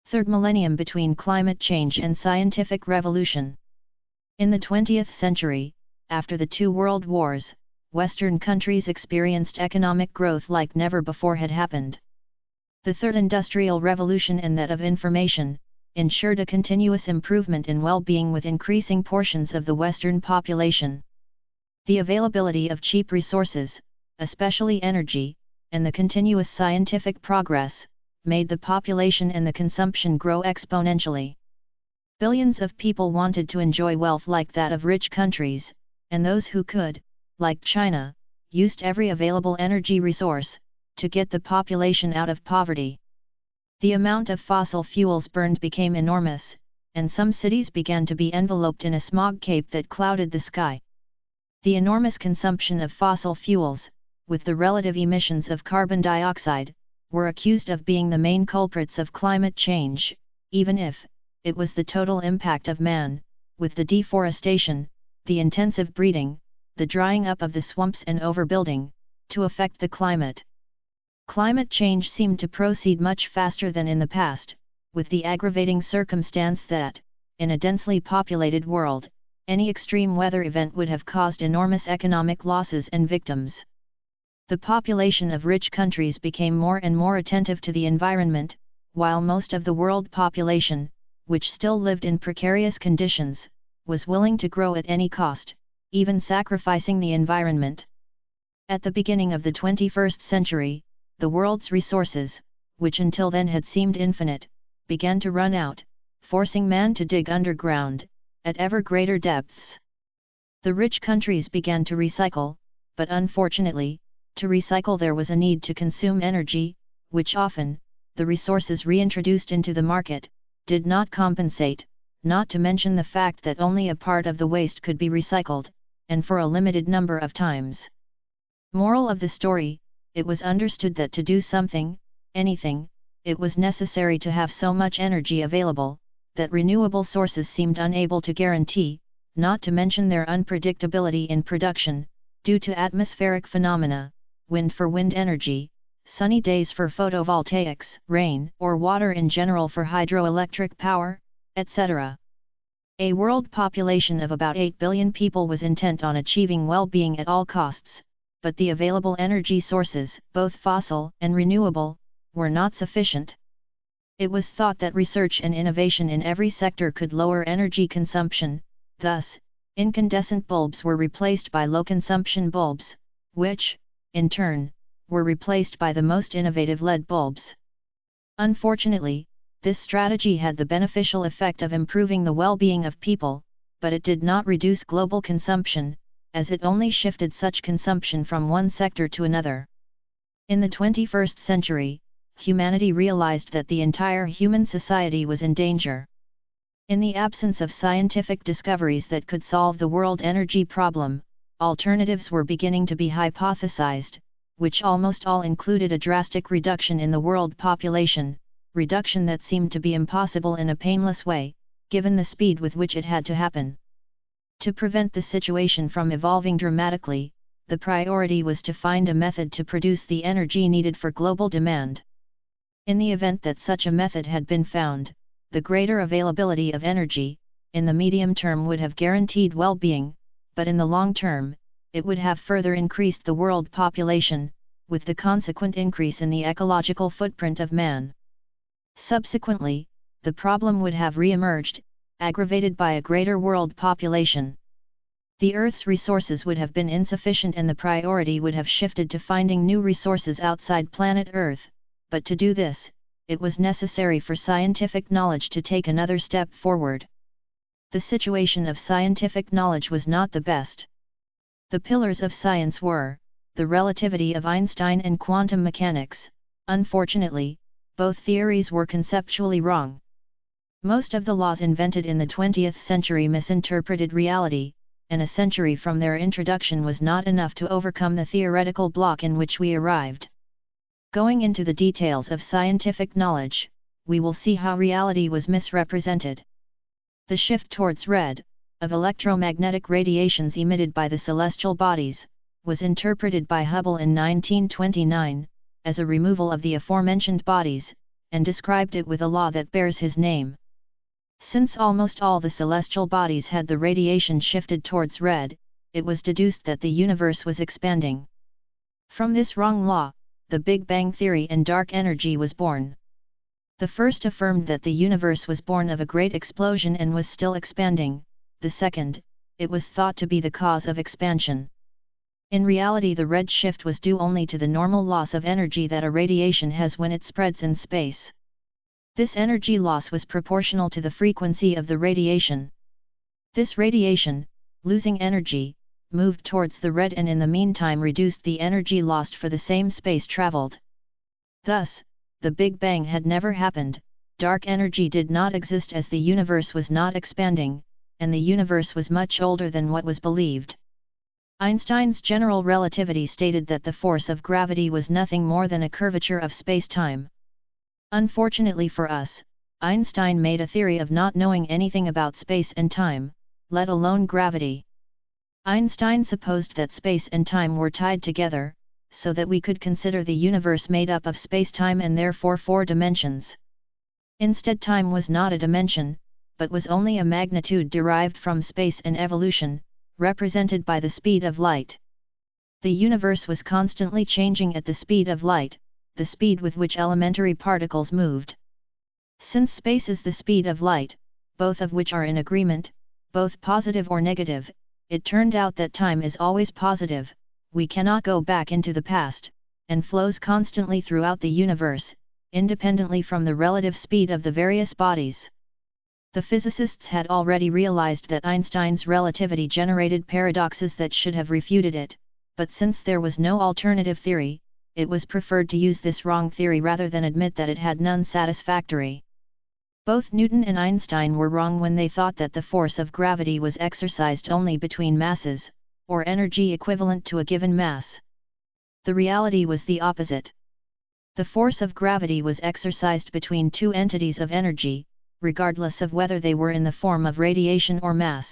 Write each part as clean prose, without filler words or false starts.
Third millennium between climate change and scientific revolution. In the 20th century, after the two world wars, Western countries experienced economic growth like never before had happened. The Third Industrial Revolution and that of information ensured a continuous improvement in well-being with increasing portions of the Western population. The availability of cheap resources, especially energy, and the continuous scientific progress, made the population and the consumption grow exponentially. Billions of people wanted to enjoy wealth like that of rich countries, and those who could, like China, used every available energy resource to get the population out of poverty. The amount of fossil fuels burned became enormous, and some cities began to be enveloped in a smog cape that clouded the sky. The enormous consumption of fossil fuels, with the relative emissions of carbon dioxide, were accused of being the main culprits of climate change, even if it was the total impact of man, with the deforestation, the intensive breeding, the drying up of the swamps and overbuilding, to affect the climate. Climate change seemed to proceed much faster than in the past, with the aggravating circumstance that, in a densely populated world, any extreme weather event would have caused enormous economic losses and victims. The population of rich countries became more and more attentive to the environment, while most of the world population, which still lived in precarious conditions, was willing to grow at any cost, even sacrificing the environment. At the beginning of the 21st century, the world's resources, which until then had seemed infinite, began to run out, forcing man to dig underground, at ever greater depths. The rich countries began to recycle, but unfortunately, to recycle there was a need to consume energy, which often, the resources reintroduced into the market, did not compensate, not to mention the fact that only a part of the waste could be recycled, and for a limited number of times. Moral of the story, it was understood that to do something, anything, it was necessary to have so much energy available, that renewable sources seemed unable to guarantee, not to mention their unpredictability in production, due to atmospheric phenomena, wind for wind energy, sunny days for photovoltaics, rain or water in general for hydroelectric power, etc. A world population of about 8 billion people was intent on achieving well-being at all costs, but the available energy sources, both fossil and renewable, were not sufficient. It was thought that research and innovation in every sector could lower energy consumption, thus, incandescent bulbs were replaced by low-consumption bulbs, which, in turn, were replaced by the most innovative LED bulbs. Unfortunately, this strategy had the beneficial effect of improving the well-being of people, but it did not reduce global consumption, as it only shifted such consumption from one sector to another. In the 21st century, humanity realized that the entire human society was in danger. In the absence of scientific discoveries that could solve the world energy problem, alternatives were beginning to be hypothesized, which almost all included a drastic reduction in the world population, reduction that seemed to be impossible in a painless way, given the speed with which it had to happen. To prevent the situation from evolving dramatically, the priority was to find a method to produce the energy needed for global demand. In the event that such a method had been found, the greater availability of energy, in the medium term would have guaranteed well-being, but in the long term, it would have further increased the world population, with the consequent increase in the ecological footprint of man. Subsequently, the problem would have re-emerged, aggravated by a greater world population. The Earth's resources would have been insufficient and the priority would have shifted to finding new resources outside planet Earth, but to do this, it was necessary for scientific knowledge to take another step forward. The situation of scientific knowledge was not the best. The pillars of science were the relativity of Einstein and quantum mechanics. Unfortunately, both theories were conceptually wrong. Most of the laws invented in the 20th century misinterpreted reality, and a century from their introduction was not enough to overcome the theoretical block in which we arrived. Going into the details of scientific knowledge, we will see how reality was misrepresented. The shift towards red, of electromagnetic radiations emitted by the celestial bodies, was interpreted by Hubble in 1929, as a removal of the aforementioned bodies, and described it with a law that bears his name. Since almost all the celestial bodies had the radiation shifted towards red, it was deduced that the universe was expanding. From this wrong law, the Big Bang theory and dark energy was born. The first affirmed that the universe was born of a great explosion and was still expanding. The second, it was thought to be the cause of expansion. In reality, the red shift was due only to the normal loss of energy that a radiation has when it spreads in space. This energy loss was proportional to the frequency of the radiation. This radiation, losing energy, moved towards the red and in the meantime reduced the energy lost for the same space traveled. Thus, the Big Bang had never happened, dark energy did not exist as the universe was not expanding, and the universe was much older than what was believed. Einstein's general relativity stated that the force of gravity was nothing more than a curvature of space-time. Unfortunately for us, Einstein made a theory of not knowing anything about space and time, let alone gravity. Einstein supposed that space and time were tied together, so that we could consider the universe made up of space-time and therefore 4 dimensions. Instead, time was not a dimension, but was only a magnitude derived from space and evolution, represented by the speed of light. The universe was constantly changing at the speed of light, the speed with which elementary particles moved. Since space is the speed of light, both of which are in agreement, both positive or negative, it turned out that time is always positive, we cannot go back into the past, and flows constantly throughout the universe, independently from the relative speed of the various bodies. The physicists had already realized that Einstein's relativity generated paradoxes that should have refuted it, but since there was no alternative theory, it was preferred to use this wrong theory rather than admit that it had none satisfactory. Both Newton and Einstein were wrong when they thought that the force of gravity was exercised only between masses, or energy equivalent to a given mass. The reality was the opposite. The force of gravity was exercised between 2 entities of energy, regardless of whether they were in the form of radiation or mass.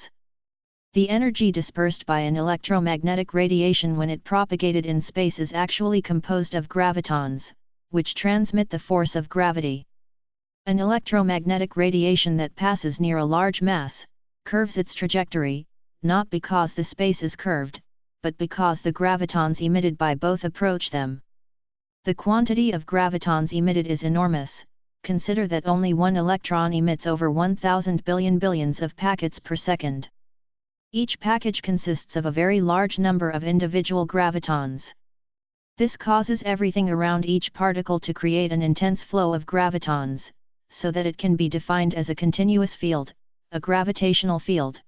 The energy dispersed by an electromagnetic radiation when it propagated in space is actually composed of gravitons, which transmit the force of gravity. An electromagnetic radiation that passes near a large mass, curves its trajectory, not because the space is curved, but because the gravitons emitted by both approach them. The quantity of gravitons emitted is enormous. Consider that only one electron emits over 1,000 billion billions of packets per second. Each package consists of a very large number of individual gravitons. This causes everything around each particle to create an intense flow of gravitons, so that it can be defined as a continuous field, a gravitational field.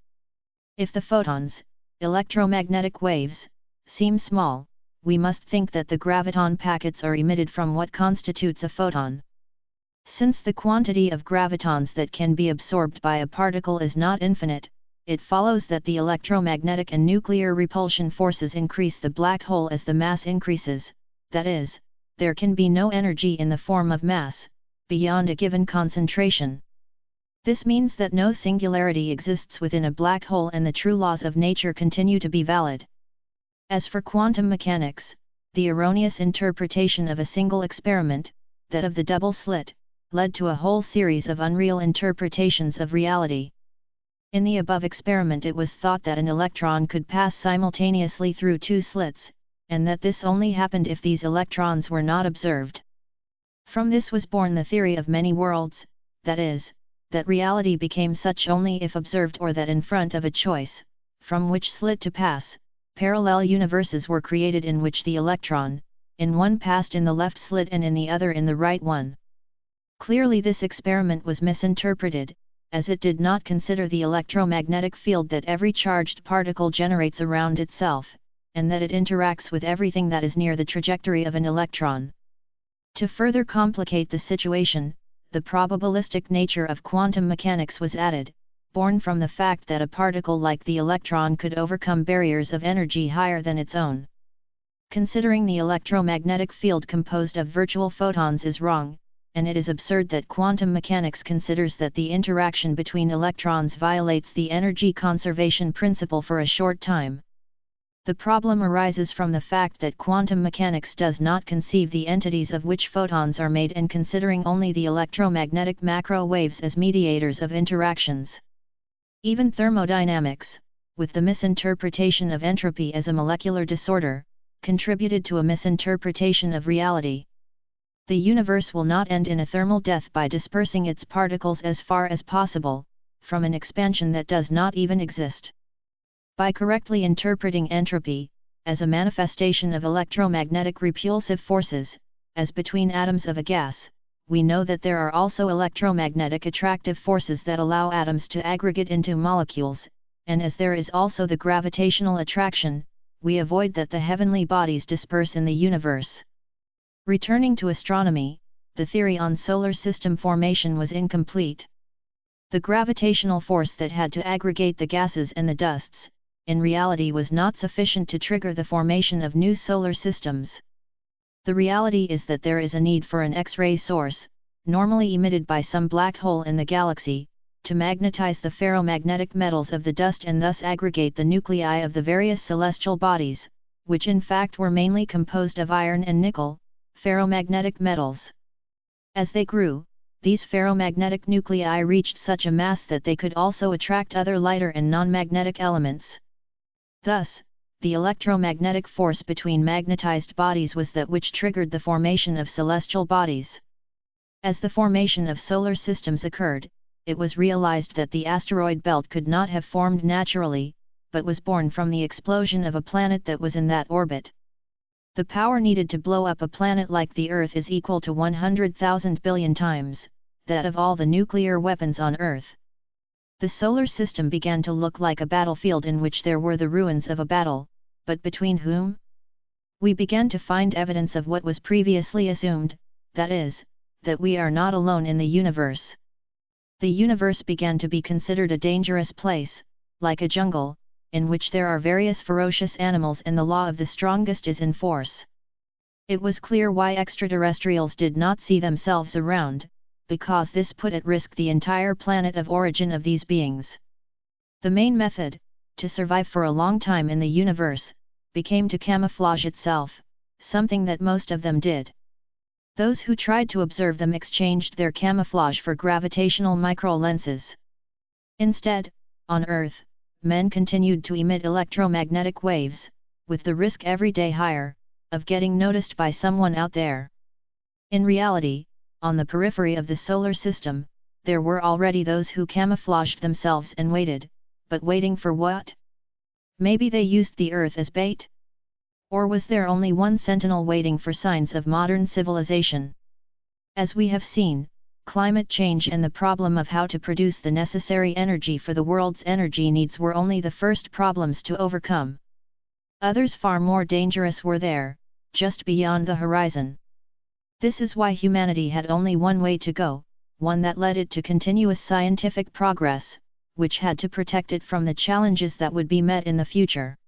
If the photons, electromagnetic waves, seem small, we must think that the graviton packets are emitted from what constitutes a photon. Since the quantity of gravitons that can be absorbed by a particle is not infinite, it follows that the electromagnetic and nuclear repulsion forces increase the black hole as the mass increases, that is, there can be no energy in the form of mass, beyond a given concentration. This means that no singularity exists within a black hole and the true laws of nature continue to be valid. As for quantum mechanics, the erroneous interpretation of a single experiment, that of the double slit, led to a whole series of unreal interpretations of reality. In the above experiment it was thought that an electron could pass simultaneously through 2 slits, and that this only happened if these electrons were not observed. From this was born the theory of many worlds, that is, that reality became such only if observed, or that in front of a choice, from which slit to pass, parallel universes were created in which the electron, in one passed in the left slit and in the other in the right one. Clearly this experiment was misinterpreted, as it did not consider the electromagnetic field that every charged particle generates around itself, and that it interacts with everything that is near the trajectory of an electron. To further complicate the situation, the probabilistic nature of quantum mechanics was added, born from the fact that a particle like the electron could overcome barriers of energy higher than its own. Considering the electromagnetic field composed of virtual photons is wrong, and it is absurd that quantum mechanics considers that the interaction between electrons violates the energy conservation principle for a short time. The problem arises from the fact that quantum mechanics does not conceive the entities of which photons are made and considering only the electromagnetic macro waves as mediators of interactions. Even thermodynamics, with the misinterpretation of entropy as a molecular disorder, contributed to a misinterpretation of reality. The universe will not end in a thermal death by dispersing its particles as far as possible, from an expansion that does not even exist. By correctly interpreting entropy, as a manifestation of electromagnetic repulsive forces, as between atoms of a gas, we know that there are also electromagnetic attractive forces that allow atoms to aggregate into molecules, and as there is also the gravitational attraction, we avoid that the heavenly bodies disperse in the universe. Returning to astronomy, the theory on solar system formation was incomplete. The gravitational force that had to aggregate the gases and the dusts, in reality was not sufficient to trigger the formation of new solar systems. The reality is that there is a need for an X-ray source, normally emitted by some black hole in the galaxy, to magnetize the ferromagnetic metals of the dust and thus aggregate the nuclei of the various celestial bodies, which in fact were mainly composed of iron and nickel, ferromagnetic metals. As they grew, these ferromagnetic nuclei reached such a mass that they could also attract other lighter and non-magnetic elements. Thus, the electromagnetic force between magnetized bodies was that which triggered the formation of celestial bodies. As the formation of solar systems occurred, it was realized that the asteroid belt could not have formed naturally, but was born from the explosion of a planet that was in that orbit. The power needed to blow up a planet like the Earth is equal to 100,000 billion times that of all the nuclear weapons on Earth. The solar system began to look like a battlefield in which there were the ruins of a battle, but between whom? We began to find evidence of what was previously assumed, that is, that we are not alone in the universe. The universe began to be considered a dangerous place, like a jungle, in which there are various ferocious animals and the law of the strongest is in force. It was clear why extraterrestrials did not see themselves around, because this put at risk the entire planet of origin of these beings. The main method, to survive for a long time in the universe, became to camouflage itself, something that most of them did. Those who tried to observe them exchanged their camouflage for gravitational microlenses. Instead, on Earth, men continued to emit electromagnetic waves, with the risk every day higher, of getting noticed by someone out there. In reality, on the periphery of the solar system, there were already those who camouflaged themselves and waited, but waiting for what? Maybe they used the Earth as bait? Or was there only one sentinel waiting for signs of modern civilization? As we have seen, climate change and the problem of how to produce the necessary energy for the world's energy needs were only the first problems to overcome. Others far more dangerous were there, just beyond the horizon. This is why humanity had only one way to go, one that led it to continuous scientific progress, which had to protect it from the challenges that would be met in the future.